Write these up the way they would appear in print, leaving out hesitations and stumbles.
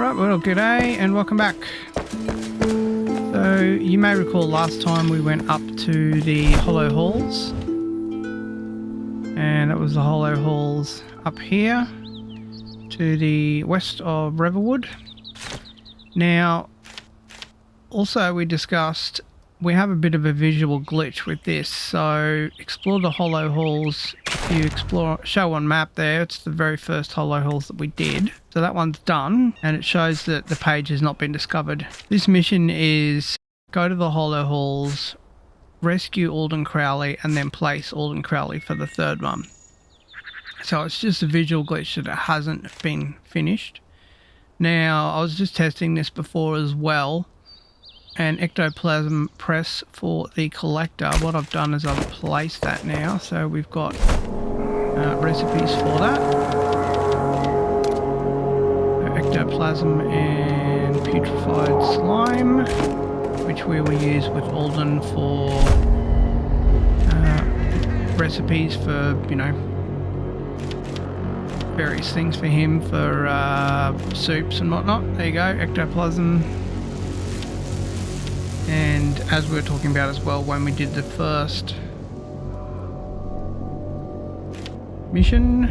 Alright, well, g'day and welcome back. So, you may recall last time we went up to the Hollow Halls. And that was the Hollow Halls up here to the west of Riverwood. Now, also we discussed we have a bit of a visual glitch with this, so explore the Hollow Halls. If you explore, show on map there, it's the very first Hollow Halls that we did. So that one's done, and it shows that the page has not been discovered. This mission is go to the Hollow Halls, rescue Alden Crowley, and then place Alden Crowley for the third one. So it's just a visual glitch that it hasn't been finished. Now, I was just testing this before as well. And Ectoplasm Press for the collector. What I've done is I've placed that now, so we've got recipes for that. Ectoplasm and putrefied slime, which we will use with Alden for recipes for, you know, various things for him, for soups and whatnot. There you go, Ectoplasm. And as we were talking about as well when we did the first mission,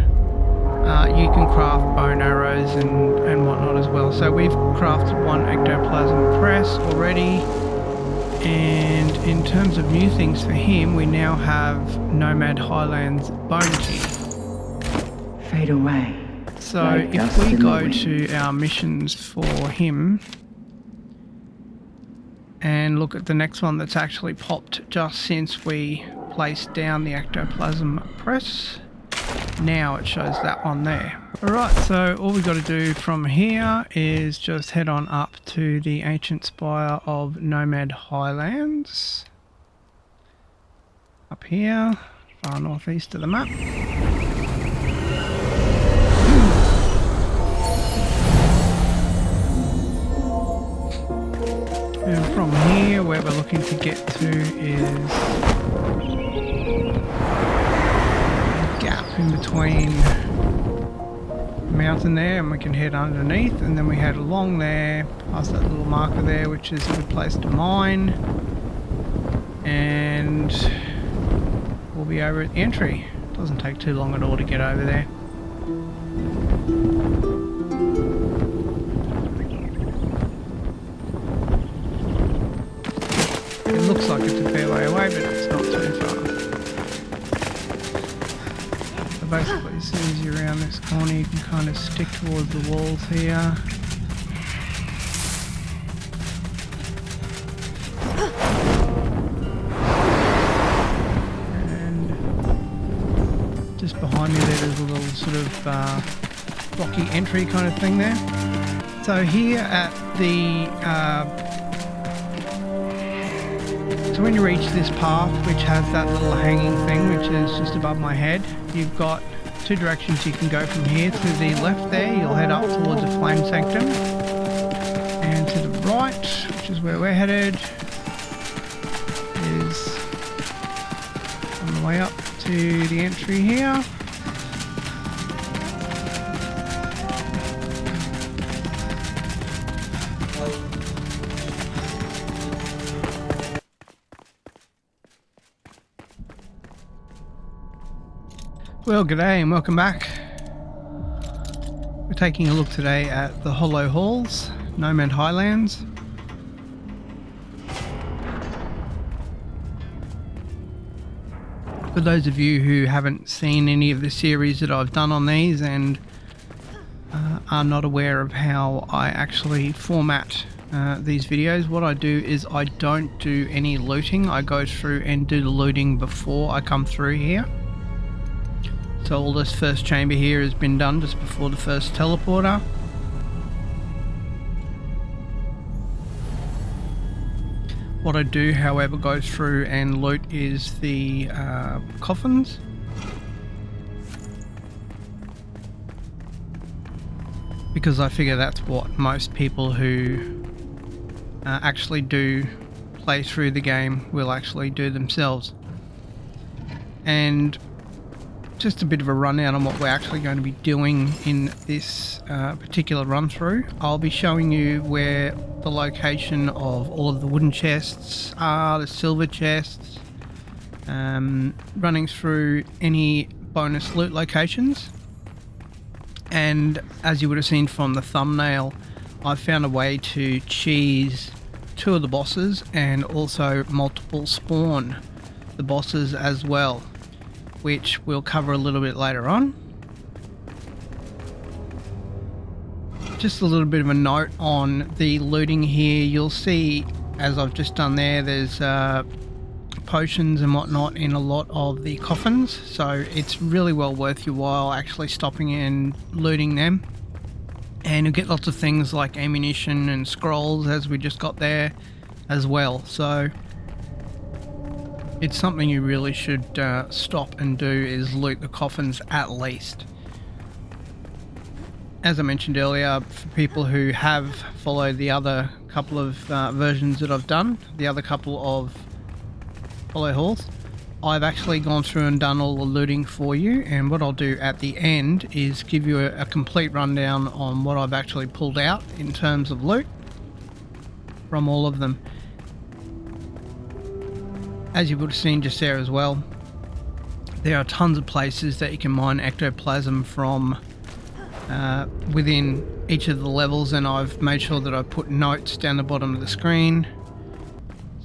you can craft bone arrows and whatnot as well. So we've crafted one Ectoplasm Press already, and in terms of new things for him, we now have Nomad Highlands bone teeth. Fade away. So like if we go to our missions for him and look at the next one that's actually popped just since we placed down the Ectoplasm Press. Now it shows that one there. Alright, so all we've got to do from here is just head on up to the ancient spire of Nomad Highlands. Up here, far northeast of the map. And from here, where we're looking to get to is a gap in between the mountain there, and we can head underneath, and then we head along there, past that little marker there, which is a good place to mine, and we'll be over at the entry. Doesn't take too long at all to get over there. It looks like it's a fair way away, but it's not too far. So basically, as soon as you're around this corner, you can kind of stick towards the walls here. And just behind me there, there's a little sort of rocky entry kind of thing there. So here at the so when you reach this path, which has that little hanging thing, which is just above my head, you've got two directions you can go from here. To the left there, you'll head up towards the Flame Sanctum. And to the right, which is where we're headed, is on the way up to the entry here. Well, g'day and welcome back. We're taking a look today at the Hollow Halls, Nomad Highlands. For those of you who haven't seen any of the series that I've done on these and are not aware of how I actually format these videos, what I do is I don't do any looting. I go through and do the looting before I come through here. So all this first chamber here has been done just before the first teleporter. What I do, however, go through and loot is the coffins. Because I figure that's what most people who actually do play through the game will actually do themselves. And just a bit of a rundown on what we're actually going to be doing in this particular run through. I'll be showing you where the location of all of the wooden chests are, the silver chests, running through any bonus loot locations. And as you would have seen from the thumbnail, I've found a way to cheese 2 of the bosses and also multiple spawn the bosses as well, which we'll cover a little bit later on. Just a little bit of a note on the looting here. You'll see, as I've just done there, there's potions and whatnot in a lot of the coffins, so it's really well worth your while actually stopping and looting them. And you'll get lots of things like ammunition and scrolls, as we just got there as well. So it's something you really should stop and do, is loot the coffins at least. As I mentioned earlier, for people who have followed the other couple of versions that I've done, the other couple of Hollow Halls, I've actually gone through and done all the looting for you, and what I'll do at the end is give you a complete rundown on what I've actually pulled out in terms of loot from all of them. As you would have seen just there as well, there are tons of places that you can mine ectoplasm from within each of the levels, and I've made sure that I put notes down the bottom of the screen.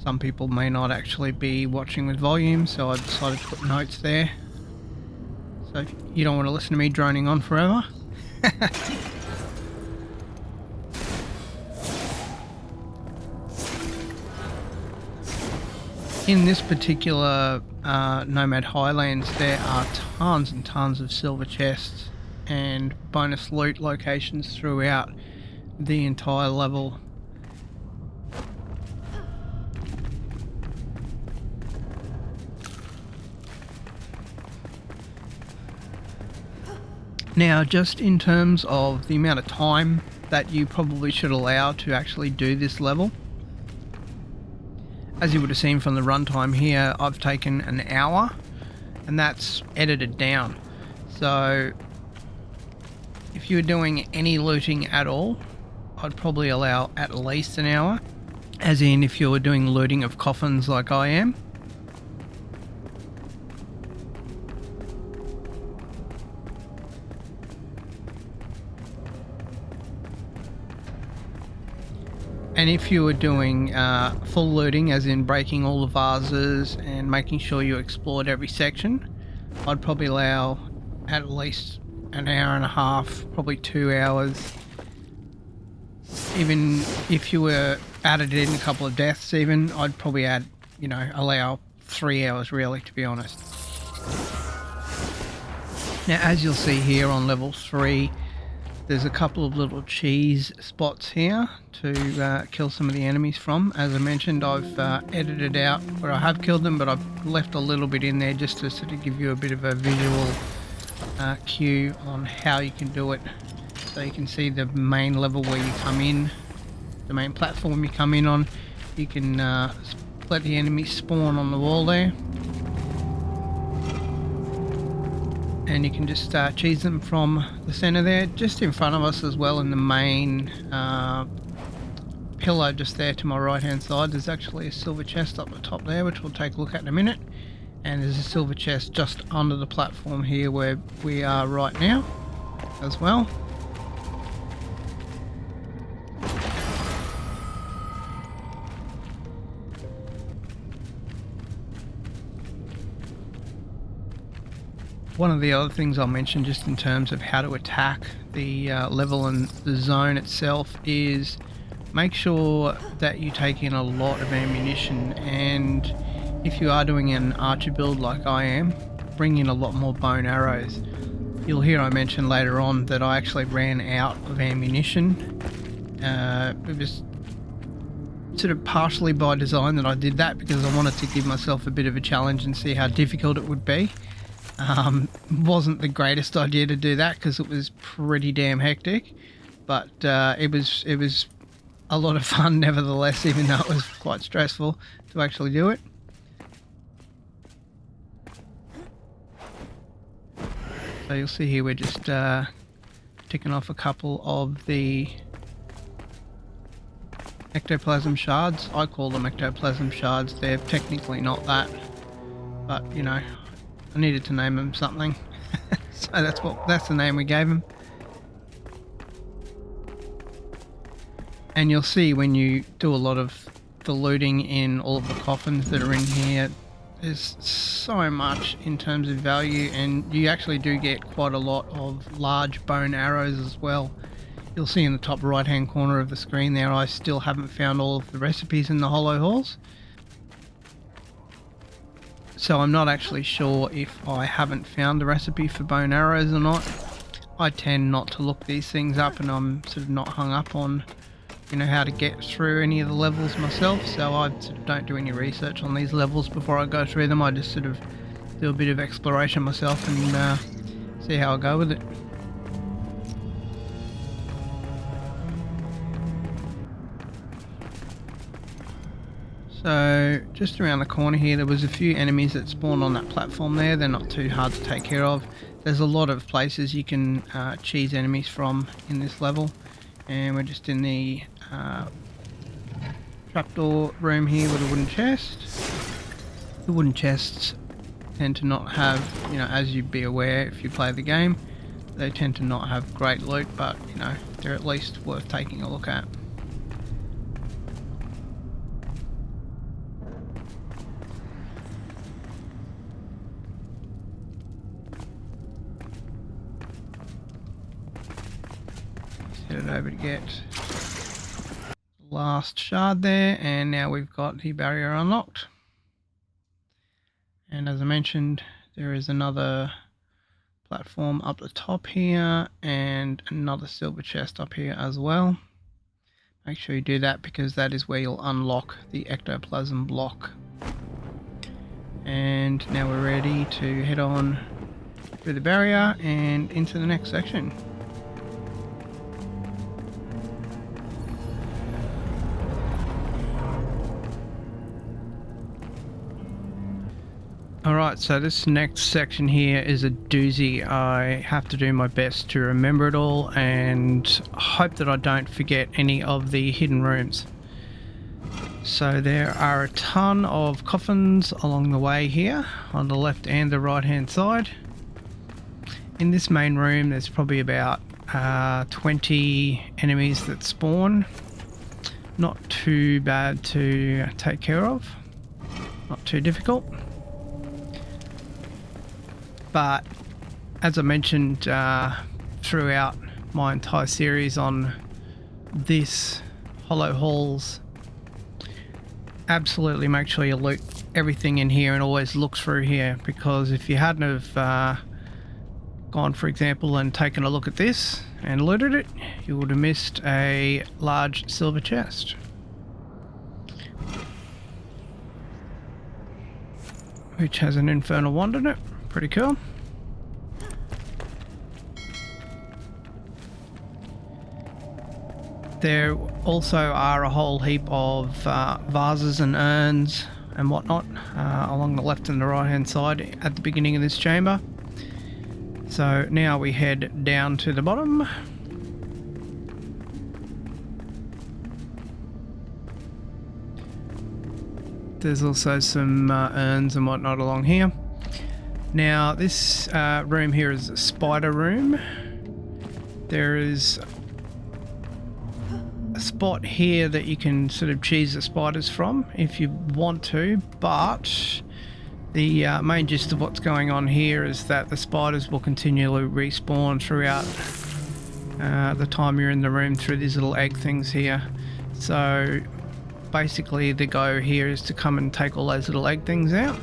Some people may not actually be watching with volume, so I've decided to put notes there. So if you don't want to listen to me droning on forever. In this particular Nomad Highlands, there are tons and tons of silver chests and bonus loot locations throughout the entire level. Now, just in terms of the amount of time that you probably should allow to actually do this level, as you would have seen from the runtime here, I've taken an hour, and that's edited down. So if you're doing any looting at all, I'd probably allow at least an hour, as in if you're doing looting of coffins like I am. And if you were doing full looting, as in breaking all the vases and making sure you explored every section, I'd probably allow at least an hour and a half, probably 2 hours. Even if you were added in a couple of deaths even, I'd probably add, allow 3 hours really, to be honest. Now, as you'll see here on level 3, there's a couple of little cheese spots here to kill some of the enemies from. As I mentioned, I've edited out where I have killed them, but I've left a little bit in there just to sort of give you a bit of a visual cue on how you can do it. So you can see the main level where you come in, the main platform you come in on. You can let the enemies spawn on the wall there. And you can just cheese them from the center there. Just in front of us as well, in the main pillar just there to my right hand side, there's actually a silver chest up the top there, which we'll take a look at in a minute. And there's a silver chest just under the platform here where we are right now as well. One of the other things I'll mention just in terms of how to attack the level and the zone itself is make sure that you take in a lot of ammunition, and if you are doing an archer build like I am, bring in a lot more bone arrows. You'll hear I mention later on that I actually ran out of ammunition. It was sort of partially by design that I did that, because I wanted to give myself a bit of a challenge and see how difficult it would be. Wasn't the greatest idea to do that because it was pretty damn hectic, but it was a lot of fun nevertheless, even though it was quite stressful to actually do it. So you'll see here we're just ticking off a couple of the Ectoplasm Shards. I call them Ectoplasm Shards. They're technically not that, but you know, I needed to name them something. So that's the name we gave them. And you'll see when you do a lot of the looting in all of the coffins that are in here, there's so much in terms of value, and you actually do get quite a lot of large bone arrows as well. You'll see in the top right hand corner of the screen there, I still haven't found all of the recipes in the hollow halls. So I'm not actually sure if I haven't found the recipe for bone arrows or not. I tend not to look these things up, and I'm sort of not hung up on, you know, how to get through any of the levels myself, so I sort of don't do any research on these levels before I go through them. I just sort of do a bit of exploration myself and see how I go with it. So just around the corner here, there was a few enemies that spawned on that platform there. They're not too hard to take care of. There's a lot of places you can cheese enemies from in this level, and we're just in the trapdoor room here with a wooden chest. The wooden chests tend to not have, you know, as you'd be aware if you play the game, they tend to not have great loot, but you know, they're at least worth taking a look at. Headed over to get the last shard there, and now we've got the barrier unlocked. And as I mentioned, there is another platform up the top here and another silver chest up here as well. Make sure you do that because that is where you'll unlock the ectoplasm block. And now we're ready to head on through the barrier and into the next section. Alright, so this next section here is a doozy. I have to do my best to remember it all and hope that I don't forget any of the hidden rooms. So there are a ton of coffins along the way here on the left and the right hand side. In this main room there's probably about 20 enemies that spawn. Not too bad to take care of, not too difficult. But as I mentioned throughout my entire series on this Hollow Halls, absolutely make sure you loot everything in here and always look through here, because if you hadn't have gone, for example, and taken a look at this and looted it, you would have missed a large silver chest. Which has an infernal wand in it. Pretty cool. There also are a whole heap of vases and urns and whatnot along the left and the right hand side at the beginning of this chamber. So now we head down to the bottom. There's also some urns and whatnot along here. Now this room here is a spider room. There is a spot here that you can sort of cheese the spiders from if you want to, but the main gist of what's going on here is that the spiders will continually respawn throughout the time you're in the room through these little egg things here. So basically the go here is to come and take all those little egg things out.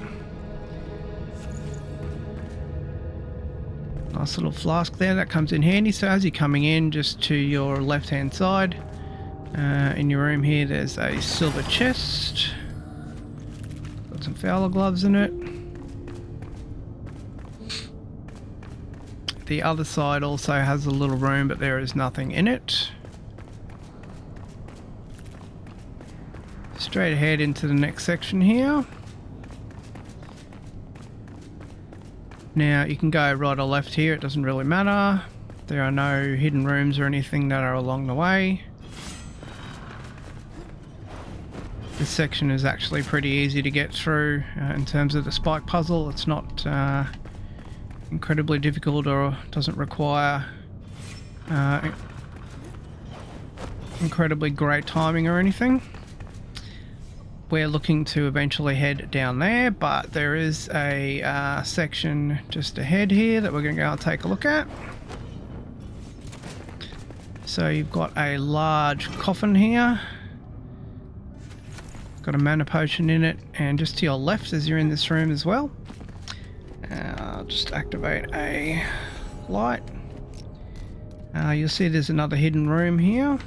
Nice little flask there, that comes in handy. So as you're coming in, just to your left hand side in your room here, there's a silver chest. Got some fowler gloves in it. The other side also has a little room, but there is nothing in it. Straight ahead into the next section here. Now you can go right or left here, it doesn't really matter. There are no hidden rooms or anything that are along the way. This section is actually pretty easy to get through in terms of the spike puzzle. It's not incredibly difficult or doesn't require incredibly great timing or anything. We're looking to eventually head down there, but there is a section just ahead here that we're going to go and take a look at. So you've got a large coffin here. Got a mana potion in it, and just to your left as you're in this room as well. I'll just activate a light. You'll see there's another hidden room here.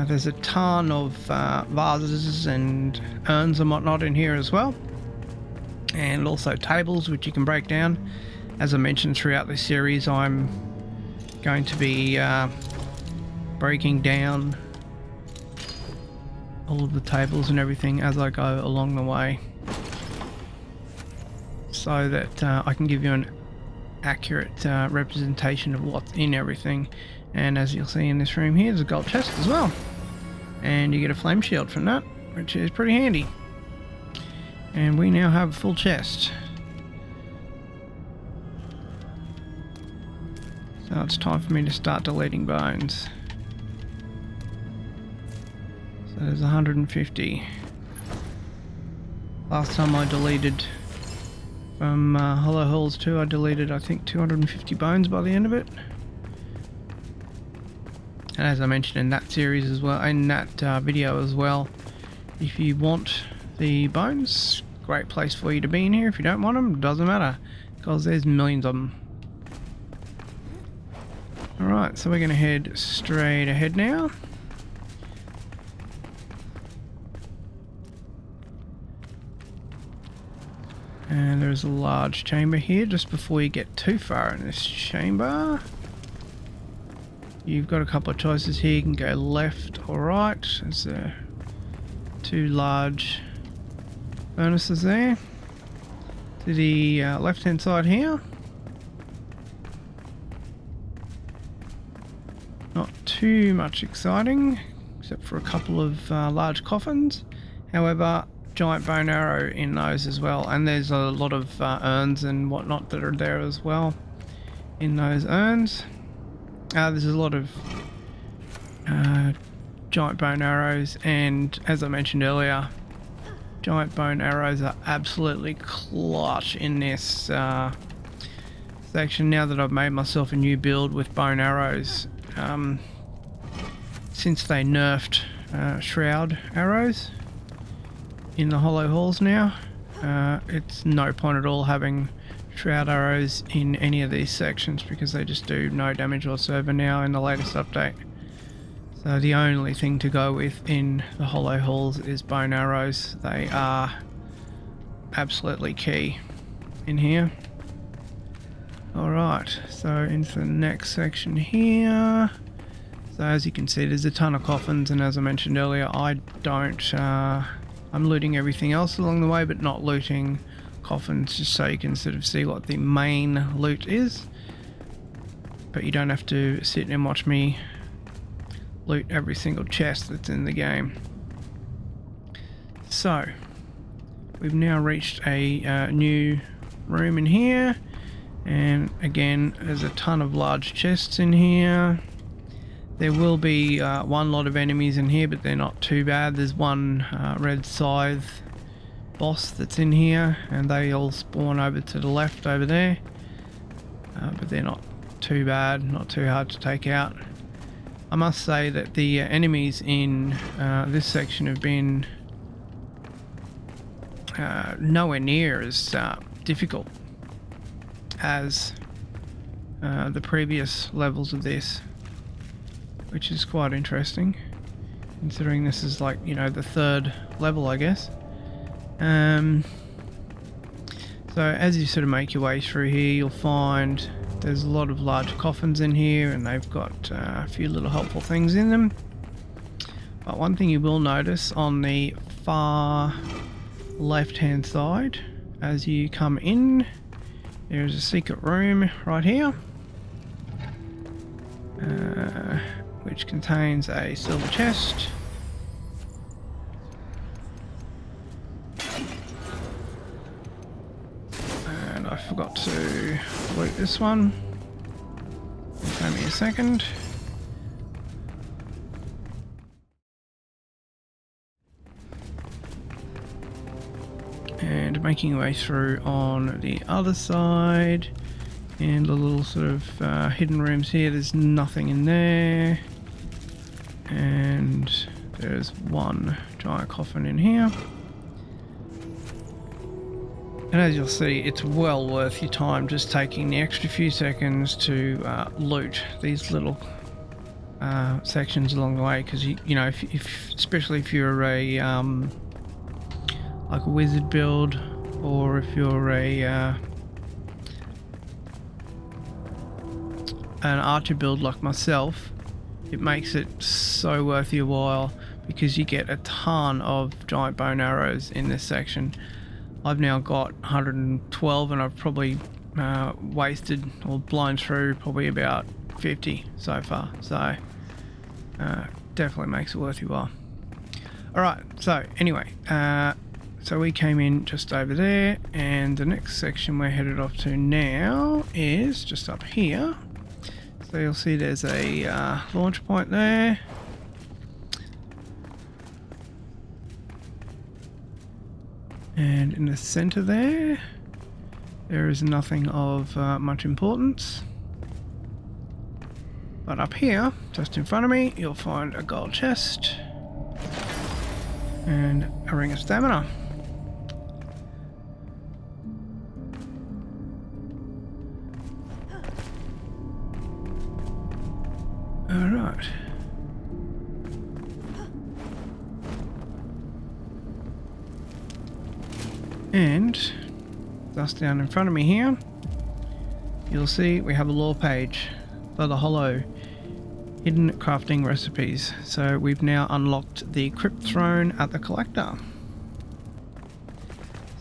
There's a ton of vases and urns and whatnot in here as well. And also tables which you can break down. As I mentioned throughout this series, I'm going to be breaking down all of the tables and everything as I go along the way, so that I can give you an accurate representation of what's in everything. And as you'll see in this room here, there's a gold chest as well, and you get a flame shield from that, which is pretty handy. And we now have a full chest, so it's time for me to start deleting bones. So there's 150. Last time I deleted from Hollow Halls 2, I deleted I think 250 bones by the end of it. And as I mentioned in that series as well, in that video as well, if you want the bones, great place for you to be in here. If you don't want them, doesn't matter, because there's millions of them. Alright, so we're going to head straight ahead now. And there's a large chamber here. Just before you get too far in this chamber, you've got a couple of choices here. You can go left or right. There's two large furnaces there. To the left hand side here, not too much exciting except for a couple of large coffins. However, giant bone arrow in those as well, and there's a lot of urns and whatnot that are there as well in those urns. There's a lot of giant bone arrows, and as I mentioned earlier, giant bone arrows are absolutely clutch in this section. Now that I've made myself a new build with bone arrows, since they nerfed shroud arrows in the Hollow Halls now, it's no point at all having shroud arrows in any of these sections, because they just do no damage whatsoever now in the latest update. So the only thing to go with in the Hollow Halls is bone arrows. They are absolutely key in here. Alright, so into the next section here. So as you can see, there's a ton of coffins, and as I mentioned earlier, I'm looting everything else along the way, but not looting coffins, just so you can sort of see what the main loot is. But you don't have to sit and watch me loot every single chest that's in the game. So, we've now reached a new room in here, and again, there's a ton of large chests in here. There will be one lot of enemies in here, but they're not too bad. There's one red scythe boss that's in here, and they all spawn over to the left over there. But they're not too bad, not too hard to take out. I must say that the enemies in this section have been nowhere near as difficult as the previous levels of this, which is quite interesting, considering this is like, you know, the third level, I guess. So as you sort of make your way through here, you'll find there's a lot of large coffins in here, and they've got a few little helpful things in them. But one thing you will notice on the far left hand side, as you come in, there's a secret room right here, which contains a silver chest. And I forgot to loot this one. Give me a second. And making your way through on the other side, and the little sort of hidden rooms here, there's nothing in there, and there's one giant coffin in here. And as you'll see, it's well worth your time just taking the extra few seconds to loot these little sections along the way, because you know, if especially if you're a like a wizard build, or if you're a an archer build like myself, it makes it so worth your while, because you get a ton of giant bone arrows in this section. I've now got 112, and I've probably wasted or blown through probably about 50 so far, so definitely makes it worth your while. Alright, so anyway, so we came in just over there, and the next section we're headed off to now is just up here. So you'll see there's a launch point there. And in the center there is nothing of much importance. But up here, just in front of me, you'll find a gold chest and a ring of stamina. Alright. And just down in front of me here, you'll see we have a lore page for the Hollow, hidden crafting recipes. So we've now unlocked the crypt throne at the collector.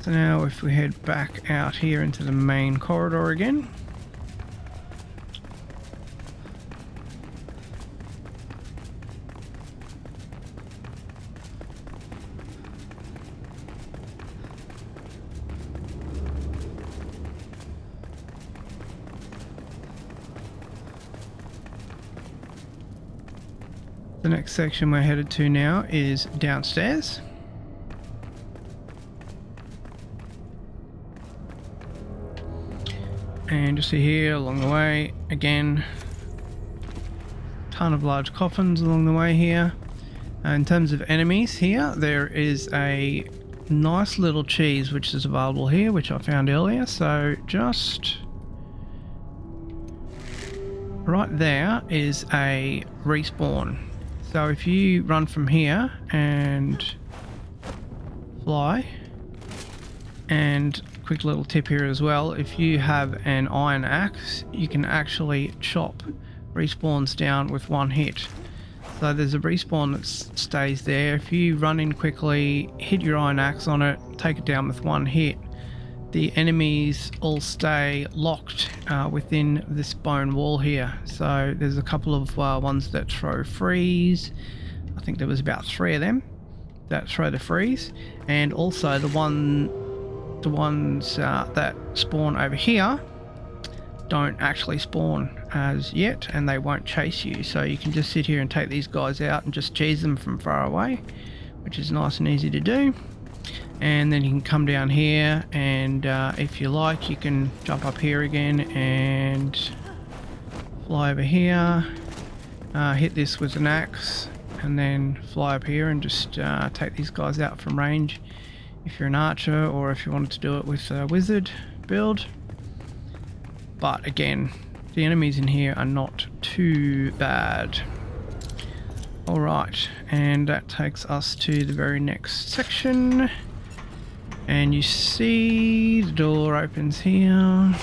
So now if we head back out here into the main corridor again, the next section we're headed to now is downstairs. And you see here along the way, again, ton of large coffins along the way here. In terms of enemies here, there is a nice little cheese which is available here, which I found earlier. So just right there is a respawn. So if you run from here and fly, and quick little tip here as well, if you have an iron axe, you can actually chop respawns down with one hit. So there's a respawn that stays there. If you run in quickly, hit your iron axe on it, take it down with one hit, the enemies all stay locked within this bone wall here. So there's a couple of ones that throw freeze. I think there was about 3 of them that throw the freeze, and also the ones that spawn over here don't actually spawn as yet, and they won't chase you. So you can just sit here and take these guys out and just cheese them from far away, which is nice and easy to do. And then you can come down here, and if you like, you can jump up here again and fly over here, hit this with an axe, and then fly up here and just take these guys out from range if you're an archer, or if you wanted to do it with a wizard build. But again, the enemies in here are not too bad. Alright, and that takes us to the very next section. And you see the door opens here.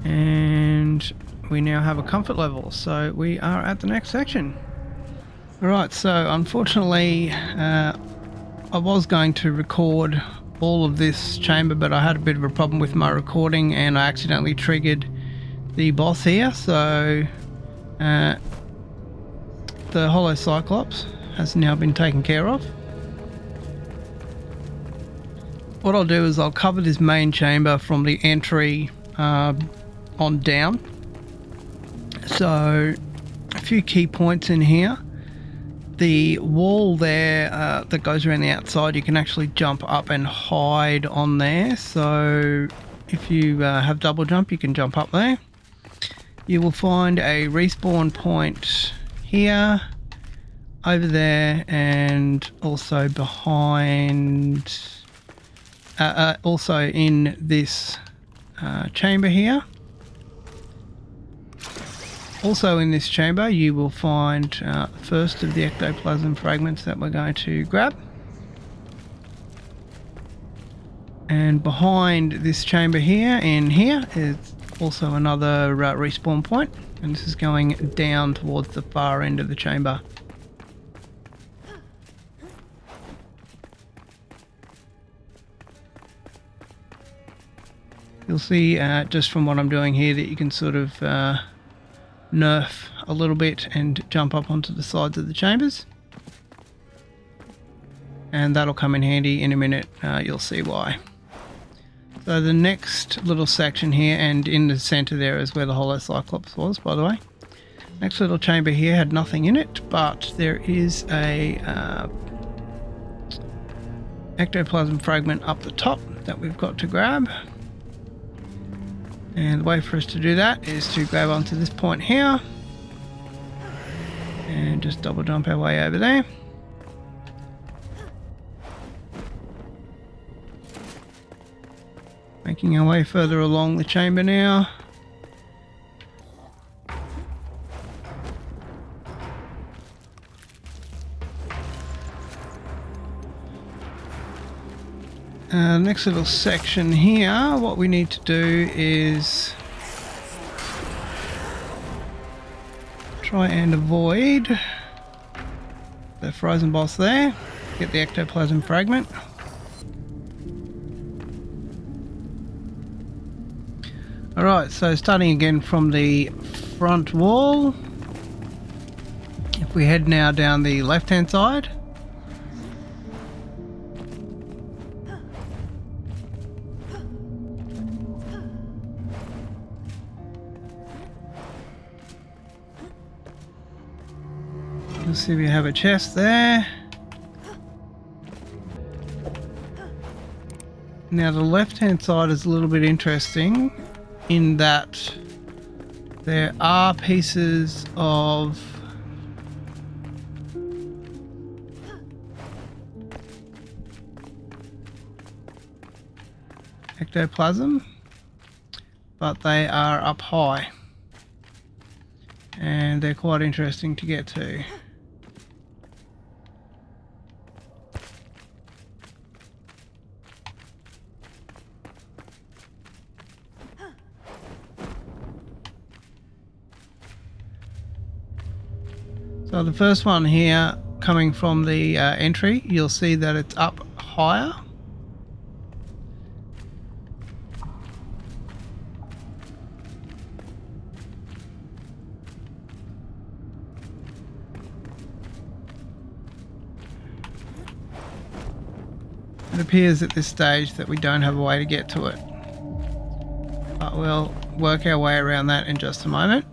And we now have a comfort level, so we are at the next section. Alright, so unfortunately I was going to record all of this chamber, but I had a bit of a problem with my recording and I accidentally triggered the boss here, so the hollow Cyclops has now been taken care of. What I'll do is I'll cover this main chamber from the entry on down. So a few key points in here. The wall there that goes around the outside, you can actually jump up and hide on there. So if you have double jump, you can jump up there. You will find a respawn point here, over there, and also behind, also in this chamber here. Also in this chamber you will find first of the ectoplasm fragments that we're going to grab. And behind this chamber here and here is also another respawn point, and this is going down towards the far end of the chamber. You'll see just from what I'm doing here that you can sort of nerf a little bit and jump up onto the sides of the chambers, and that'll come in handy in a minute. You'll see why. So the next little section here, and in the center there is where the hollow Cyclops was, by the way. Next little chamber here had nothing in it, but there is a ectoplasm fragment up the top that we've got to grab. And the way for us to do that is to grab onto this point here and just double jump our way over there. Making our way further along the chamber now. Next little section here, what we need to do is try and avoid the frozen boss there, get the ectoplasm fragment. Alright, so starting again from the front wall, if we head now down the left hand side, you'll see we have a chest there. Now the left hand side is a little bit interesting in that there are pieces of ectoplasm, but they are up high and they're quite interesting to get to. So the first one here, coming from the entry, you'll see that it's up higher. It appears at this stage that we don't have a way to get to it, but we'll work our way around that in just a moment.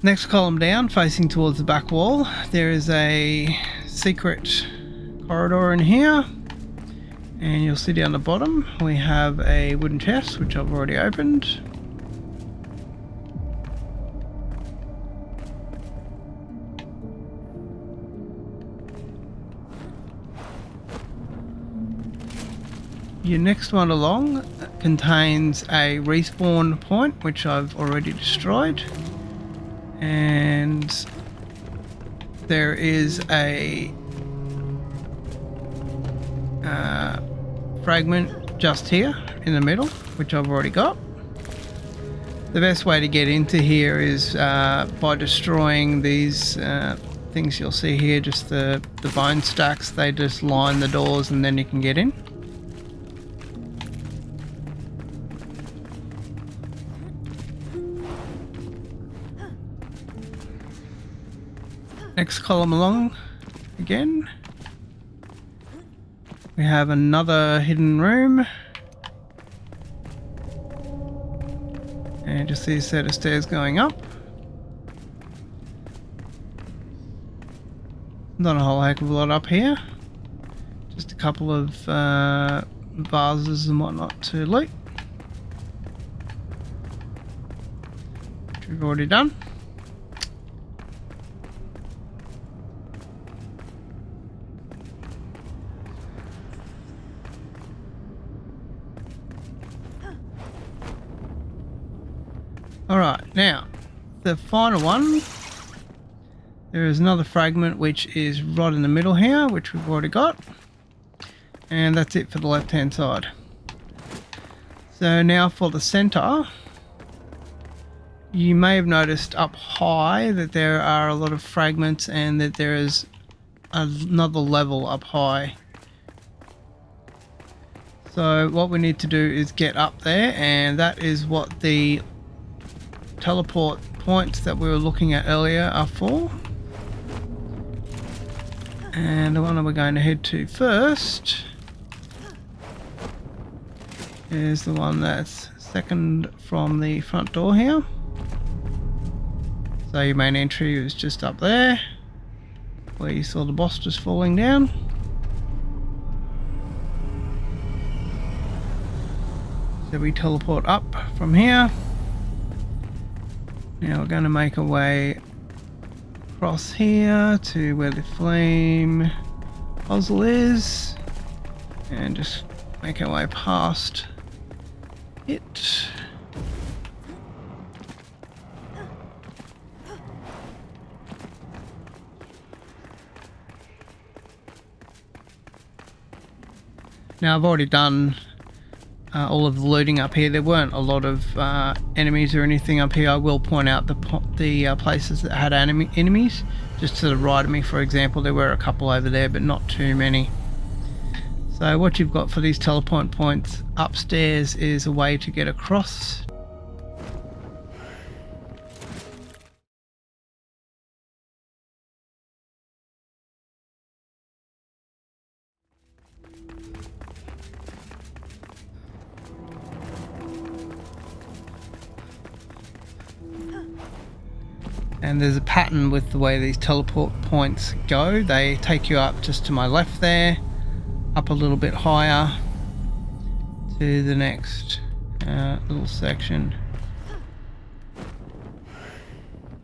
Next column down, facing towards the back wall, there is a secret corridor in here, and you'll see down the bottom we have a wooden chest which I've already opened. Your next one along contains a respawn point which I've already destroyed. And there is a fragment just here in the middle, which I've already got. The best way to get into here is by destroying these things you'll see here, just the bone stacks, they just line the doors and then you can get in. Next column along again. We have another hidden room. And just see a set of stairs going up. Not a whole heck of a lot up here. Just a couple of vases and whatnot to loot. Which we've already done. Alright, now, the final one, there is another fragment which is right in the middle here, which we've already got. And that's it for the left hand side. So now for the center, you may have noticed up high that there are a lot of fragments and that there is another level up high. So what we need to do is get up there, and that is what the teleport points that we were looking at earlier are for. And the one that we're going to head to first is the one that's second from the front door here. So your main entry is just up there where you saw the boss just falling down. So we teleport up from here. Now we're going to make our way across here to where the flame puzzle is and just make our way past it. Now I've already done all of the looting up here. There weren't a lot of enemies or anything up here. I will point out the places that had enemies. Just to the right of me, for example, there were a couple over there, but not too many. So what you've got for these teleport points upstairs is a way to get across. And there's a pattern with the way these teleport points go. They take you up just to my left there, up a little bit higher to the next little section.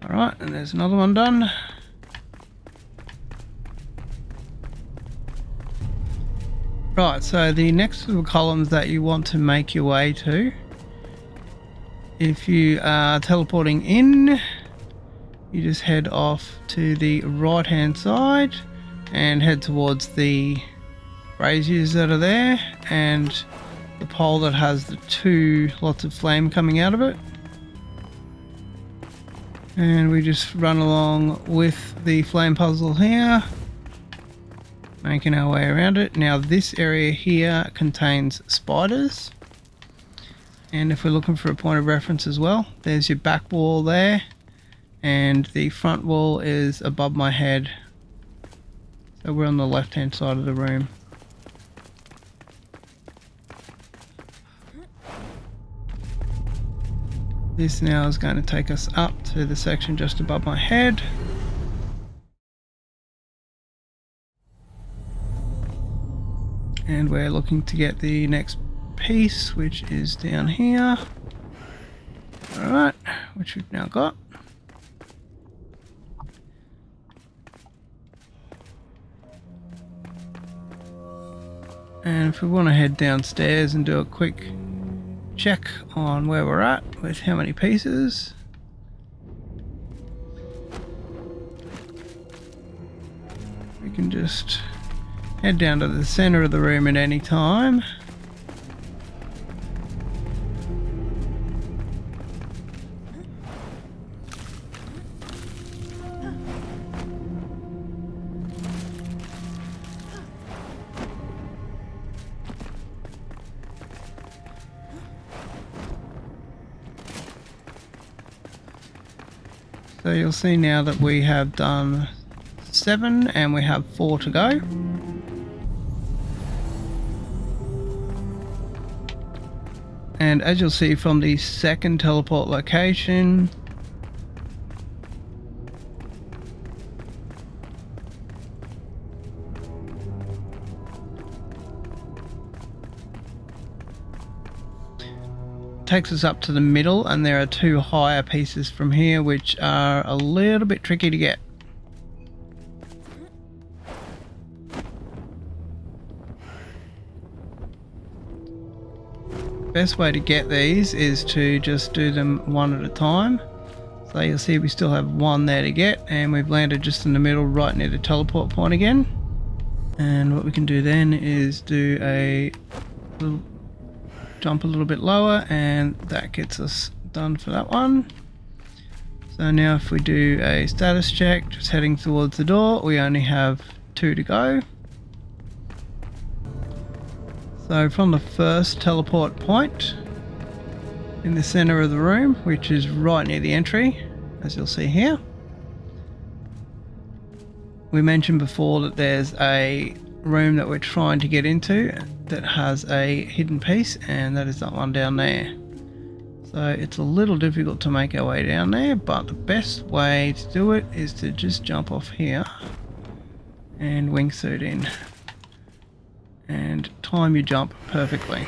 Alright, and there's another one done. Right, so the next little columns that you want to make your way to, if you are teleporting in, you just head off to the right hand side and head towards the braziers that are there and the pole that has the two lots of flame coming out of it. And we just run along with the flame puzzle here, making our way around it. Now this area here contains spiders, and if we're looking for a point of reference as well, there's your back wall there. And the front wall is above my head. So we're on the left hand side of the room. This now is going to take us up to the section just above my head. And we're looking to get the next piece, which is down here. Alright, which we've now got. And if we want to head downstairs and do a quick check on where we're at with how many pieces. We can just head down to the center of the room at any time. So you'll see now that we have done 7 and we have 4 to go. And as you'll see from the second teleport location, takes us up to the middle, and there are 2 higher pieces from here which are a little bit tricky to get. Best way to get these is to just do them one at a time. So you'll see we still have 1 there to get, and we've landed just in the middle right near the teleport point again. And what we can do then is do a little jump a little bit lower, and that gets us done for that one. So now if we do a status check, just heading towards the door, we only have 2 to go. So from the first teleport point in the center of the room, which is right near the entry, as you'll see here, we mentioned before that there's a room that we're trying to get into that has a hidden piece, and that is that one down there. So it's a little difficult to make our way down there, but the best way to do it is to just jump off here and wingsuit in and time your jump perfectly.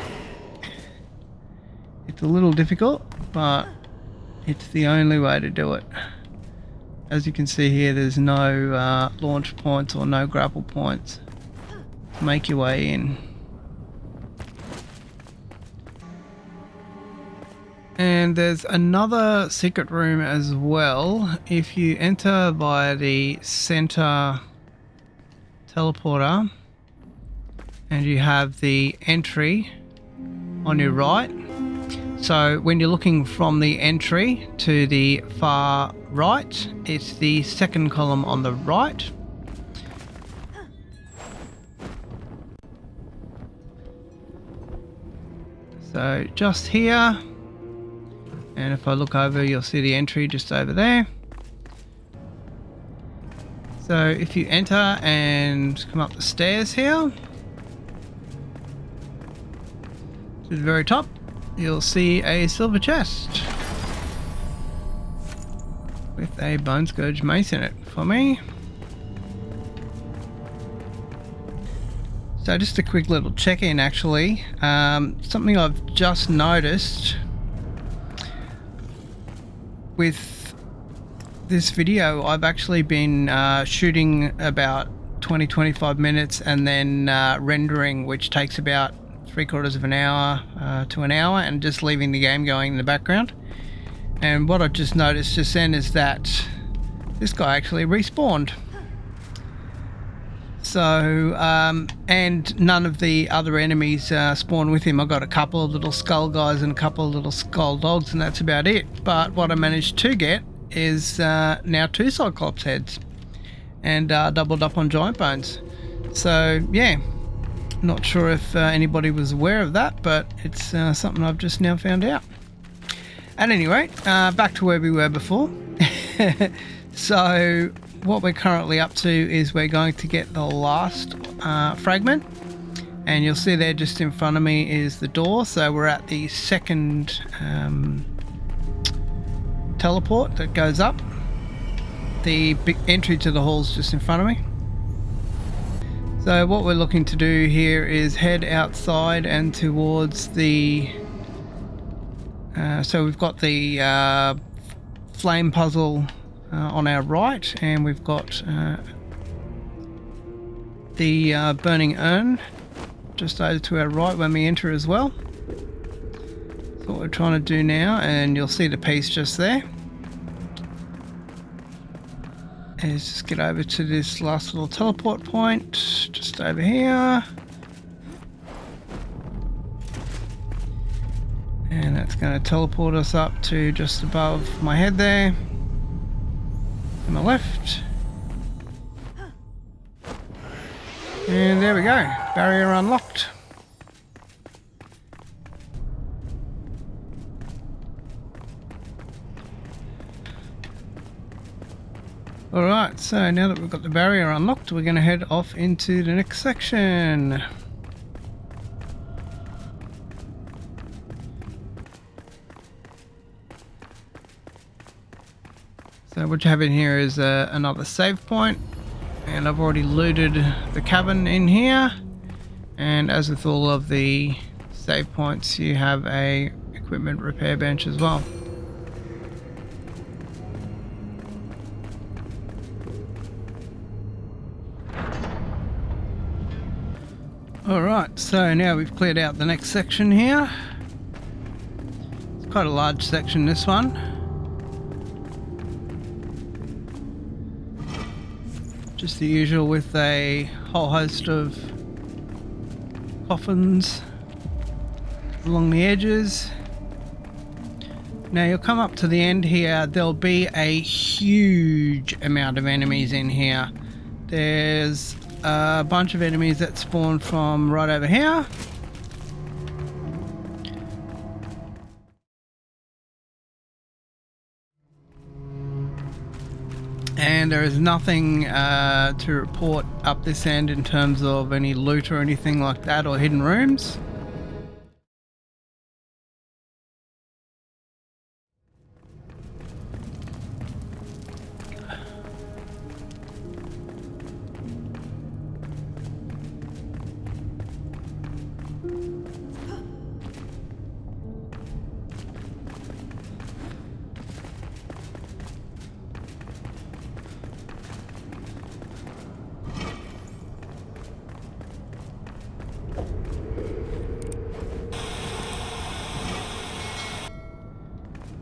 It's a little difficult, but it's the only way to do it. As you can see here, there's no launch points or no grapple points to make your way in. And there's another secret room as well. If you enter via the center teleporter and you have the entry on your right, so when you're looking from the entry to the far right, it's the second column on the right. So just here, and if I look over, you'll see the entry just over there. So if you enter and come up the stairs here to the very top, you'll see a silver chest with a Bone Scourge mace in it for me. So just a quick little check-in actually. Something I've just noticed with this video, I've actually been shooting about 20-25 minutes and then rendering, which takes about 3/4 of an hour to an hour, and just leaving the game going in the background. And what I just noticed just then is that this guy actually respawned. So, and none of the other enemies spawn with him. I got a couple of little skull guys and a couple of little skull dogs, and that's about it. But what I managed to get is now 2 Cyclops heads and doubled up on giant bones. So, yeah, not sure if anybody was aware of that, but it's something I've just now found out. At any rate, back to where we were before. So what we're currently up to is we're going to get the last fragment, and you'll see there just in front of me is the door. So we're at the second teleport that goes up. The big entry to the hall's just in front of me. So what we're looking to do here is head outside and towards the so we've got the flame puzzle on our right, and we've got the burning urn just over to our right when we enter as well. So what we're trying to do now, and you'll see the piece just there, is just get over to this last little teleport point just over here, and that's going to teleport us up to just above my head there on the left, and there we go, barrier unlocked. Alright, so now that we've got the barrier unlocked, we're going to head off into the next section. So what you have in here is another save point, and I've already looted the cabin in here, and as with all of the save points, you have a equipment repair bench as well. Alright, so now we've cleared out the next section here. It's quite a large section, this one. Just the usual with a whole host of coffins along the edges. Now you'll come up to the end here, there'll be a huge amount of enemies in here. There's a bunch of enemies that spawn from right over here. And there is nothing to report up this end in terms of any loot or anything like that, or hidden rooms.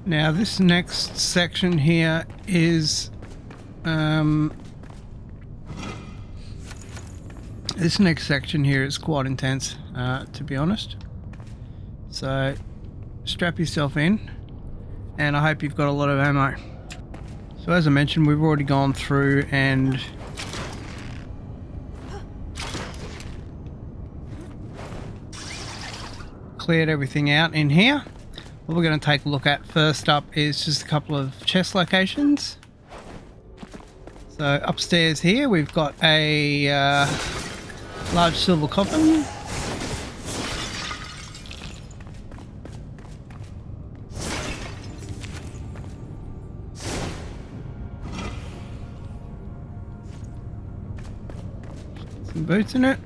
Now this next section here is quite intense, to be honest. So strap yourself in, and I hope you've got a lot of ammo. So as I mentioned, we've already gone through and cleared everything out in here. What we're going to take a look at first up is just a couple of chest locations. So upstairs here we've got a large silver coffin. Some boots in it.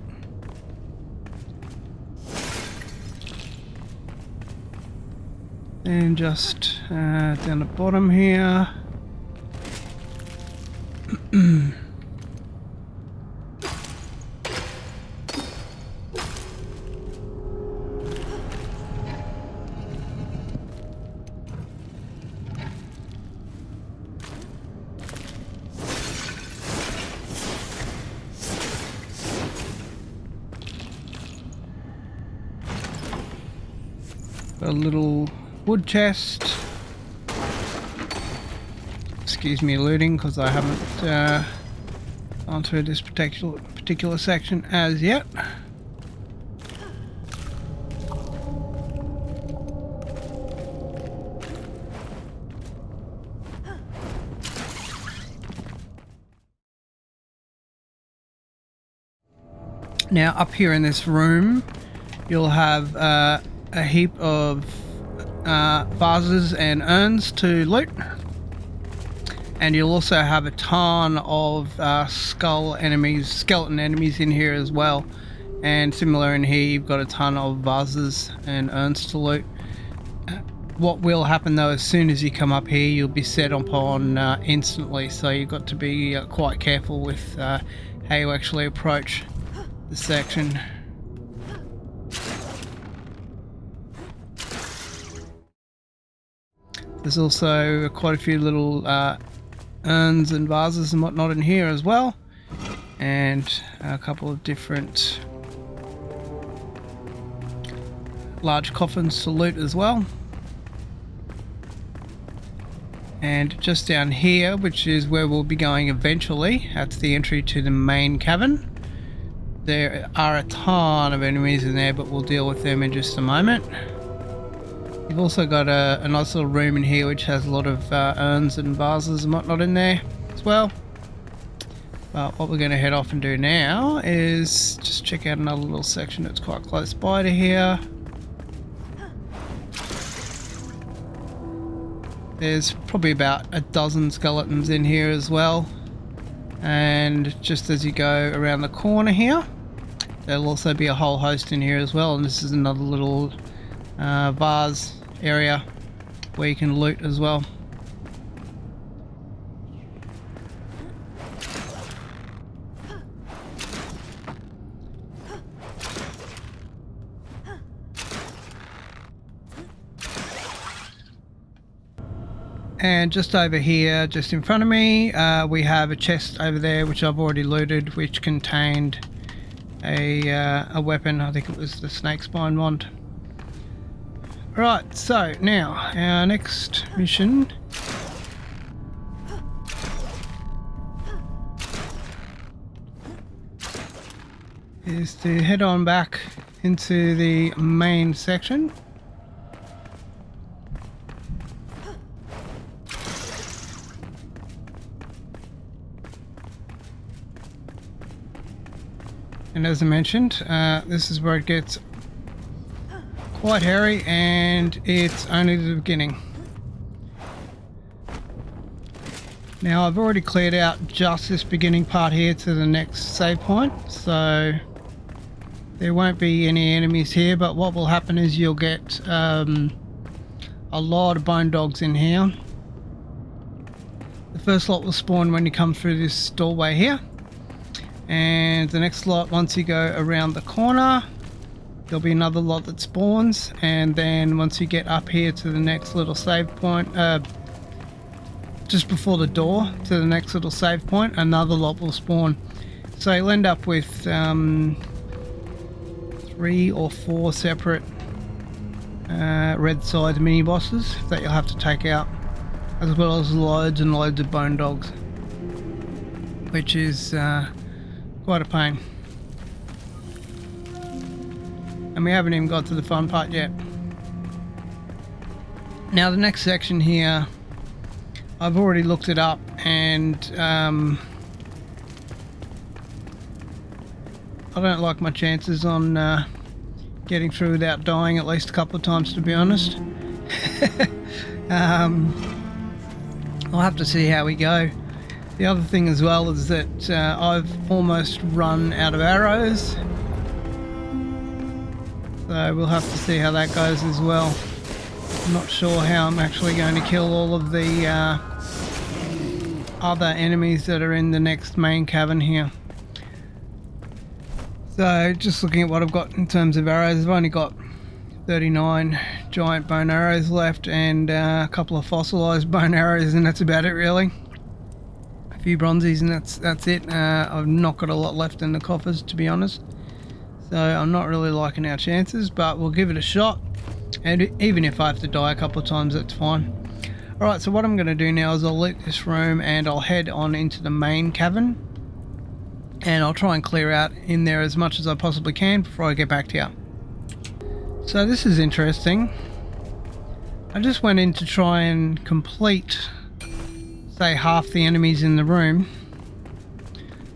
And just down the bottom here. A little wood chest. Excuse me looting, because I haven't gone through this particular section as yet. Now up here in this room you'll have a heap of vases and urns to loot, and you'll also have a ton of skeleton enemies in here as well, and similar in here you've got a ton of vases and urns to loot. What will happen though, as soon as you come up here you'll be set upon instantly, so you've got to be quite careful with how you actually approach the section. There's also quite a few little urns and vases and whatnot in here as well, and a couple of different large coffins to loot as well. And just down here, which is where we'll be going eventually, that's the entry to the main cavern. There are a ton of enemies in there, but we'll deal with them in just a moment. You've also got a nice little room in here which has a lot of urns and vases and whatnot in there as well. But what we're going to head off and do now is just check out another little section that's quite close by to here. There's probably about a dozen skeletons in here as well. And just as you go around the corner here, there'll also be a whole host in here as well. And this is another little vase area where you can loot as well. And just over here, just in front of me, we have a chest over there which I've already looted, which contained a weapon. I think it was the snake spine wand. Right, so now our next mission is to head on back into the main section. And as I mentioned, this is where it gets quite hairy, and it's only the beginning. Now I've already cleared out just this beginning part here to the next save point, so there won't be any enemies here, but what will happen is you'll get a lot of bone dogs in here. The first lot will spawn when you come through this doorway here. And the next lot, once you go around the corner, there'll be another lot that spawns, and then once you get up here to the next little save point, just before the door to the next little save point, another lot will spawn. So you'll end up with 3 or 4 separate red side mini bosses that you'll have to take out, as well as loads and loads of bone dogs, which is quite a pain. And we haven't even got to the fun part yet. Now the next section here, I've already looked it up, and I don't like my chances on getting through without dying at least a couple of times, to be honest. I'll have to see how we go. The other thing as well is that I've almost run out of arrows, so we'll have to see how that goes as well. I'm not sure how I'm actually going to kill all of the other enemies that are in the next main cavern here. So just looking at what I've got in terms of arrows, I've only got 39 giant bone arrows left, and a couple of fossilized bone arrows, and that's about it really. A few bronzies, and that's it. I've not got a lot left in the coffers, to be honest, so I'm not really liking our chances, but we'll give it a shot, and even if I have to die a couple of times, that's fine. Alright, so what I'm going to do now is I'll loot this room and I'll head on into the main cavern, and I'll try and clear out in there as much as I possibly can before I get back to you. So this is interesting. I just went in to try and complete, say, half the enemies in the room,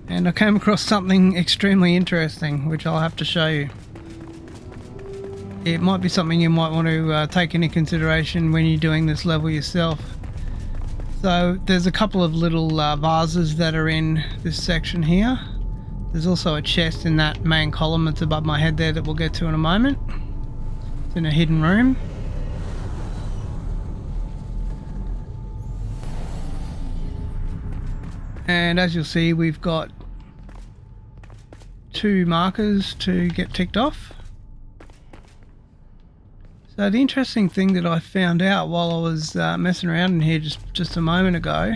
and I came across something extremely interesting, which I'll have to show you. It might be something you might want to take into consideration when you're doing this level yourself. So there's a couple of little vases that are in this section here. There's also a chest in that main column that's above my head there that we'll get to in a moment. It's in a hidden room. And as you'll see, we've got 2 markers to get ticked off. So the interesting thing that I found out while I was messing around in here just a moment ago,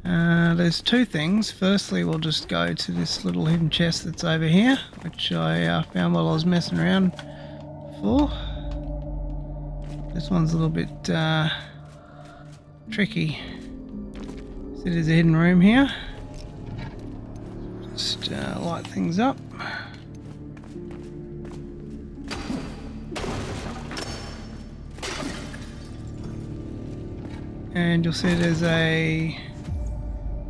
there's 2 things. Firstly, we'll just go to this little hidden chest that's over here, which I found while I was messing around before. This one's a little bit tricky. So there's a hidden room here. Just light things up. And you'll see there's a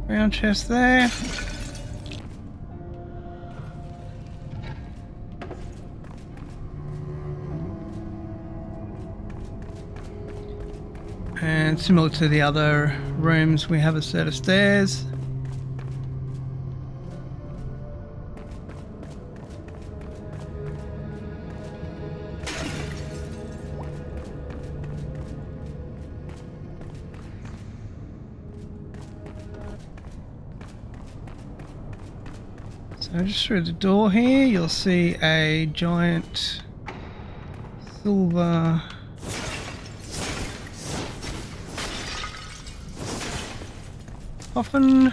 round chest there. And similar to the other rooms, we have a set of stairs. So just through the door here, you'll see a giant silver coffin.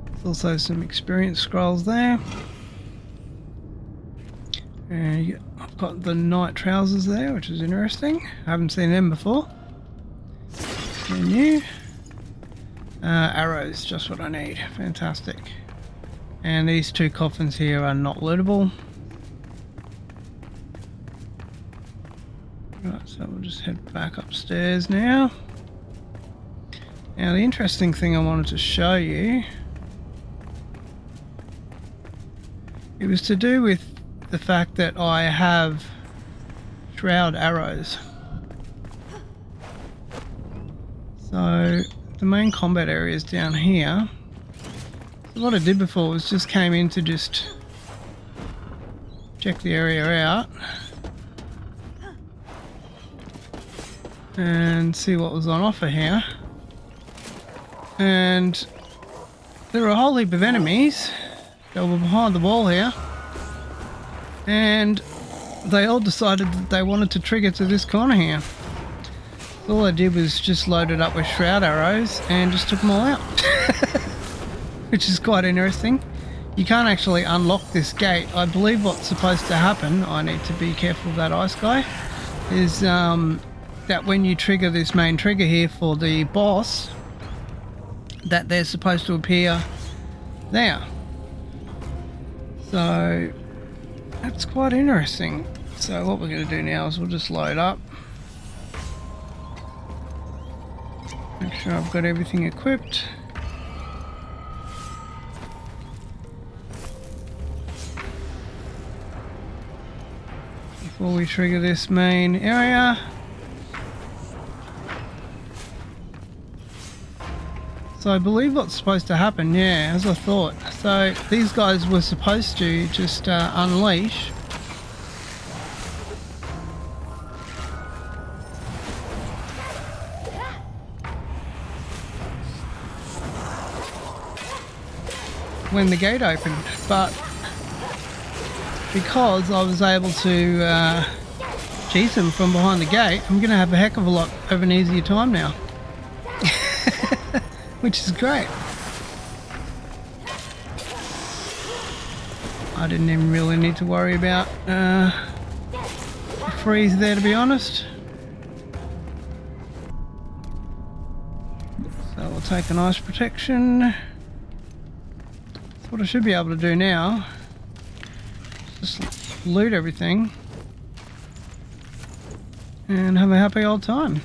There's also some experience scrolls there. And I've got the night trousers there, which is interesting. I haven't seen them before. They're new. Arrows, just what I need. Fantastic. And these two coffins here are not lootable. Right, so we'll just head back upstairs now. Now the interesting thing I wanted to show you, it was to do with the fact that I have shroud arrows. So the main combat area is down here. So what I did before was just came in to just check the area out and see what was on offer here. And there were a whole heap of enemies that were behind the wall here, and they all decided that they wanted to trigger to this corner here. All I did was just load it up with shroud arrows and just took them all out. Which is quite interesting. You can't actually unlock this gate. I believe what's supposed to happen, I need to be careful of that ice guy, is that when you trigger this main trigger here for the boss, that they're supposed to appear there. So that's quite interesting. So what we're going to do now is we'll just load up. Make sure I've got everything equipped. Before we trigger this main area. So I believe what's supposed to happen, yeah, as I thought. So these guys were supposed to just unleash. When the gate opened, but because I was able to cheese them from behind the gate, I'm going to have a heck of a lot of an easier time now. Which is great. I didn't even really need to worry about the freeze there, to be honest. So we'll take an ice protection. What I should be able to do now is just loot everything and have a happy old time.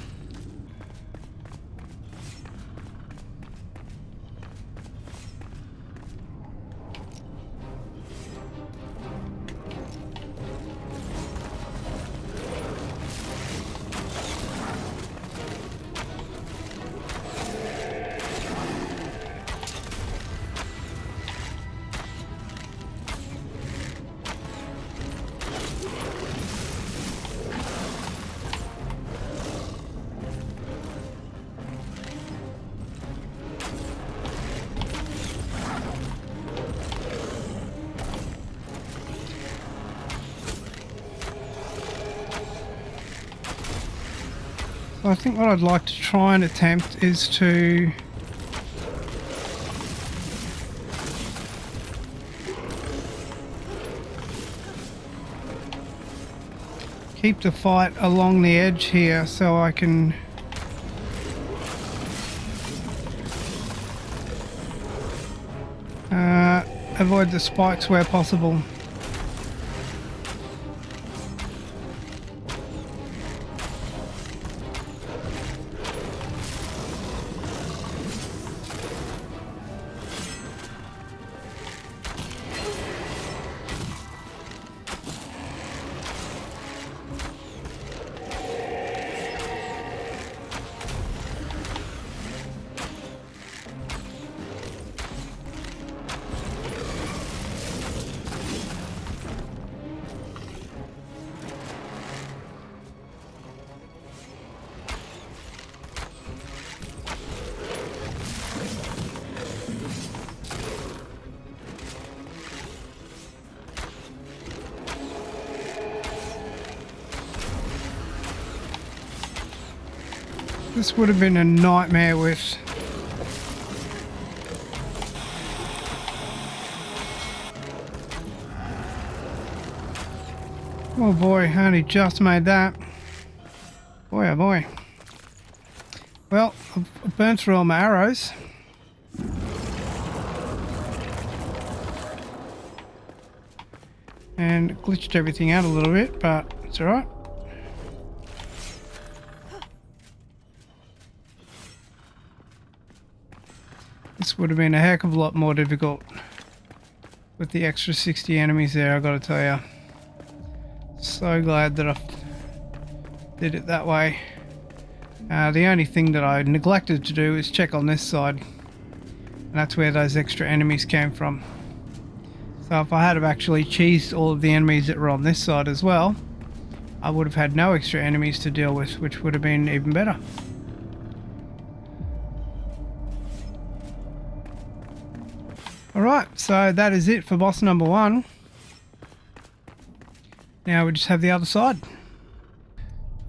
I think what I'd like to try and attempt is to keep the fight along the edge here so I can avoid the spikes where possible. This would have been a nightmare with... Oh boy, only just made that. Boy, oh boy. Well, I've burnt through all my arrows. And glitched everything out a little bit, but it's alright. This would have been a heck of a lot more difficult with the extra 60 enemies there, I've got to tell you. So glad that I did it that way. The only thing that I neglected to do is check on this side. And that's where those extra enemies came from. So if I had have actually cheesed all of the enemies that were on this side as well, I would have had no extra enemies to deal with, which would have been even better. Alright, so that is it for boss number 1. Now we just have the other side.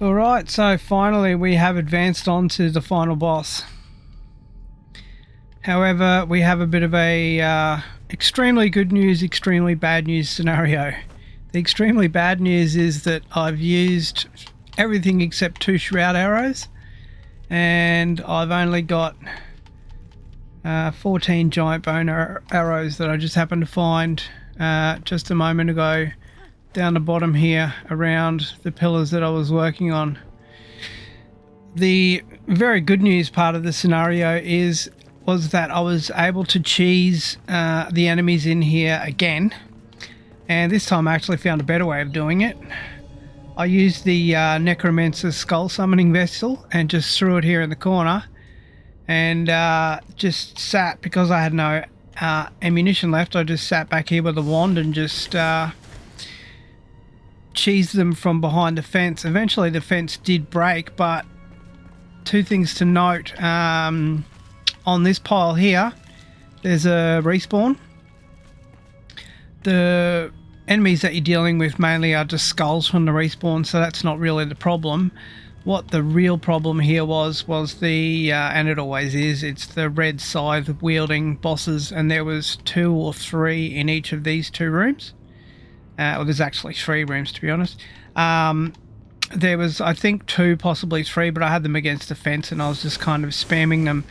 Alright, so finally we have advanced on to the final boss. However, we have a bit of a extremely good news, extremely bad news scenario. The extremely bad news is that I've used everything except 2 shroud arrows, and I've only got 14 giant bone arrows that I just happened to find just a moment ago down the bottom here around the pillars that I was working on. The very good news part of the scenario was that I was able to cheese the enemies in here again, and this time I actually found a better way of doing it. I used the Necromancer's skull summoning vessel and just threw it here in the corner, and just sat, because I had no ammunition left, I just sat back here with a wand and just cheesed them from behind the fence. Eventually the fence did break, but 2 things to note. On this pile here, there's a respawn. The enemies that you're dealing with mainly are just skulls from the respawn, so that's not really the problem. What the real problem here was the, and it always is, it's the red scythe wielding bosses, and there was 2 or 3 in each of these 2 rooms. Well, there's actually 3 rooms, to be honest. There was, I think, 2, possibly 3, but I had them against the fence and I was just kind of spamming them.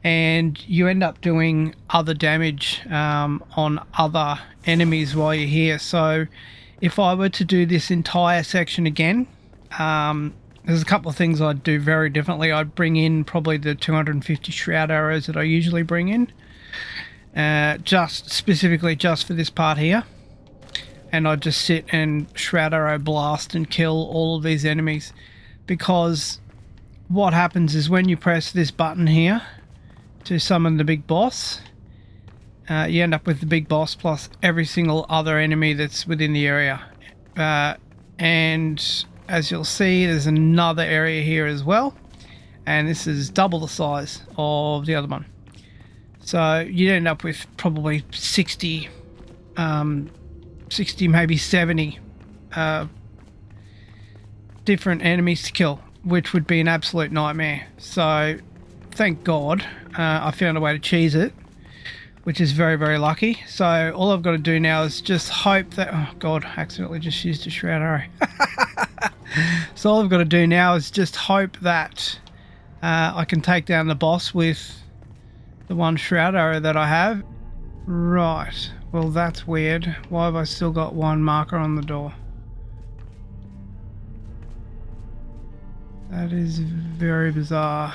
And you end up doing other damage on other enemies while you're here. So if I were to do this entire section again, there's a couple of things I'd do very differently. I'd bring in probably the 250 shroud arrows that I usually bring in, just specifically just for this part here. And I'd just sit and shroud arrow blast and kill all of these enemies, because what happens is when you press this button here to summon the big boss, you end up with the big boss plus every single other enemy that's within the area. And as you'll see, there's another area here as well, and this is double the size of the other one. So you end up with probably 60, maybe 70 different enemies to kill, which would be an absolute nightmare. So thank God I found a way to cheese it, which is very, very lucky. So all I've got to do now is just hope that... Oh God, I accidentally just used a shroud arrow. So all I've got to do now is just hope that I can take down the boss with the 1 shroud arrow that I have. Right, well that's weird. Why have I still got 1 marker on the door? That is very bizarre.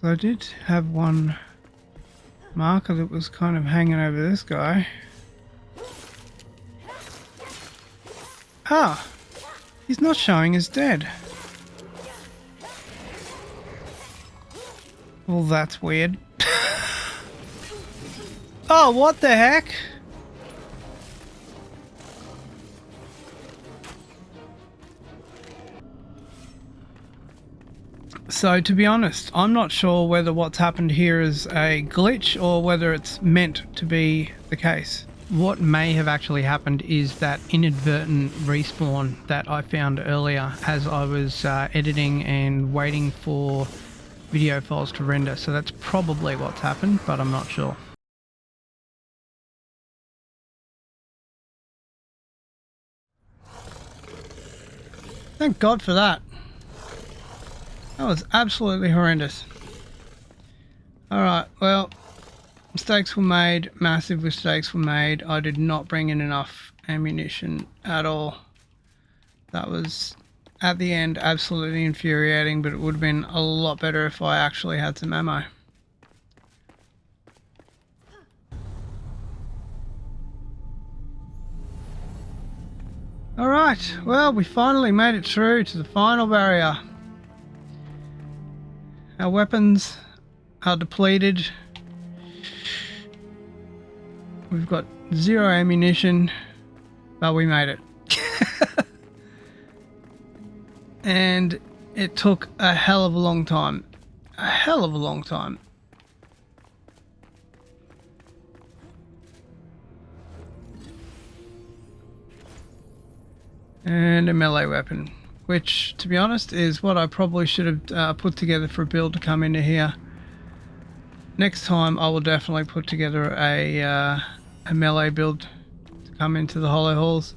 So I did have 1 marker that was kind of hanging over this guy. Ah! He's not showing as dead. Well, that's weird. Oh, what the heck? So, to be honest, I'm not sure whether what's happened here is a glitch or whether it's meant to be the case. what may have actually happened is that inadvertent respawn that I found earlier as I was editing and waiting for video files to render. So that's probably what's happened, but I'm not sure. Thank God for that. That was absolutely horrendous. Alright, well, mistakes were made, massive mistakes were made. I did not bring in enough ammunition at all. That was, at the end, absolutely infuriating, but it would have been a lot better if I actually had some ammo. Alright, well, we finally made it through to the final barrier. Our weapons are depleted. We've got 0 ammunition, but we made it. And it took a hell of a long time. A hell of a long time. And a melee weapon, which, to be honest, is what I probably should have put together for a build to come into here. Next time I will definitely put together a melee build to come into the hollow halls.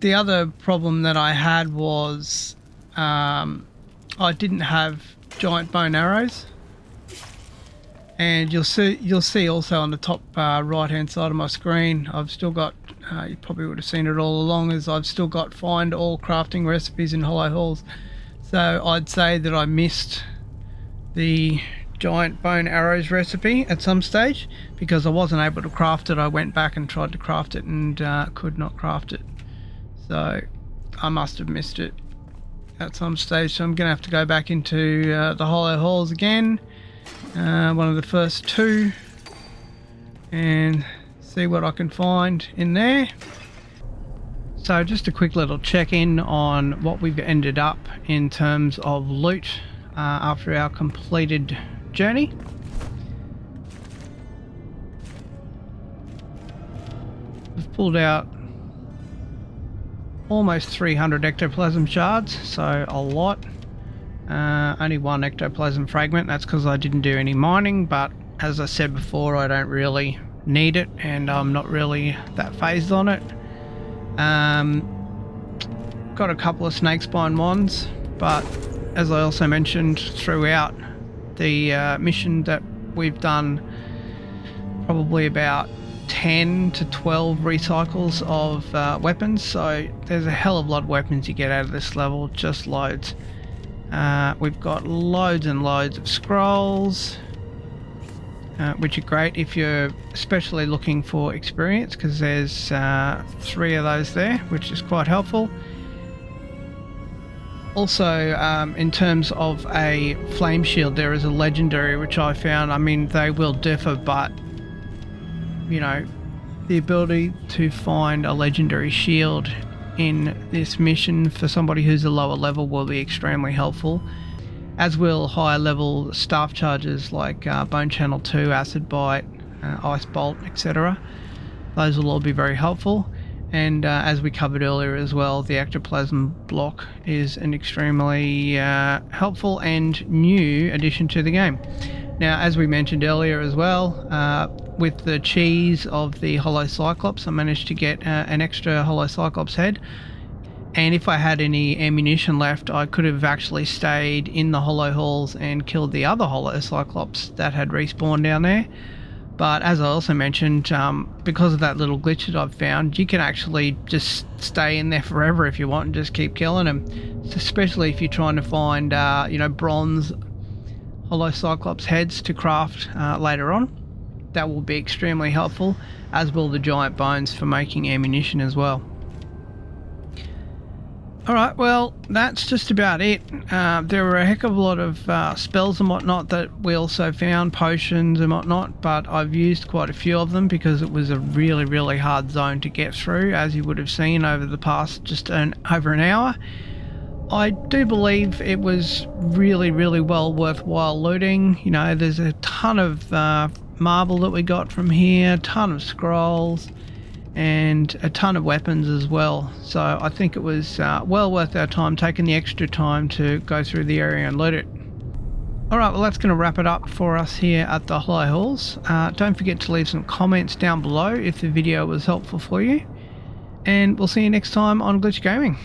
The other problem that I had was I didn't have giant bone arrows, and you'll see also on the top right hand side of my screen I've still got, you probably would have seen it all along, as I've still got find all crafting recipes in hollow halls. So I'd say that I missed the giant bone arrows recipe at some stage because I wasn't able to craft it. I went back and tried to craft it and could not craft it. So I must have missed it at some stage. So I'm going to have to go back into the hollow halls again, one of the first 2, and see what I can find in there. So just a quick little check-in on what we've ended up in terms of loot after our completed journey. We've pulled out almost 300 ectoplasm shards, so a lot. Only 1 ectoplasm fragment. That's because I didn't do any mining, but as I said before, I don't really need it and I'm not really that phased on it. Got a couple of snake spine wands, but as I also mentioned throughout the mission, that we've done probably about 10 to 12 recycles of weapons, so there's a hell of a lot of weapons you get out of this level, just loads. We've got loads and loads of scrolls, which are great if you're especially looking for experience, because there's 3 of those there, which is quite helpful. Also, in terms of a flame shield, there is a legendary which I found. I mean, they will differ, but you know, the ability to find a legendary shield in this mission for somebody who's a lower level will be extremely helpful, as will higher level staff charges like Bone Channel 2, Acid Bite, Ice Bolt, etc. Those will all be very helpful. And as we covered earlier as well, the Ectoplasm block is an extremely helpful and new addition to the game. Now, as we mentioned earlier as well, with the cheese of the Hollow Cyclops, I managed to get an extra Hollow Cyclops head. And if I had any ammunition left, I could have actually stayed in the Hollow Halls and killed the other Hollow Cyclops that had respawned down there. But as I also mentioned, because of that little glitch that I've found, you can actually just stay in there forever if you want and just keep killing them. Especially if you're trying to find, you know, bronze Hollow Cyclops heads to craft later on. That will be extremely helpful, as will the giant bones for making ammunition as well. Alright, well, that's just about it. There were a heck of a lot of spells and whatnot that we also found, potions and whatnot, but I've used quite a few of them because it was a really, really hard zone to get through, as you would have seen over the past just over an hour. I do believe it was really, really well worthwhile looting. You know, there's a ton of marble that we got from here, a ton of scrolls, and a ton of weapons as well. So I think it was well worth our time taking the extra time to go through the area and loot it. Alright, well that's going to wrap it up for us here at the Hollow Halls. Don't forget to leave some comments down below if the video was helpful for you. And we'll see you next time on Glitch Gaming.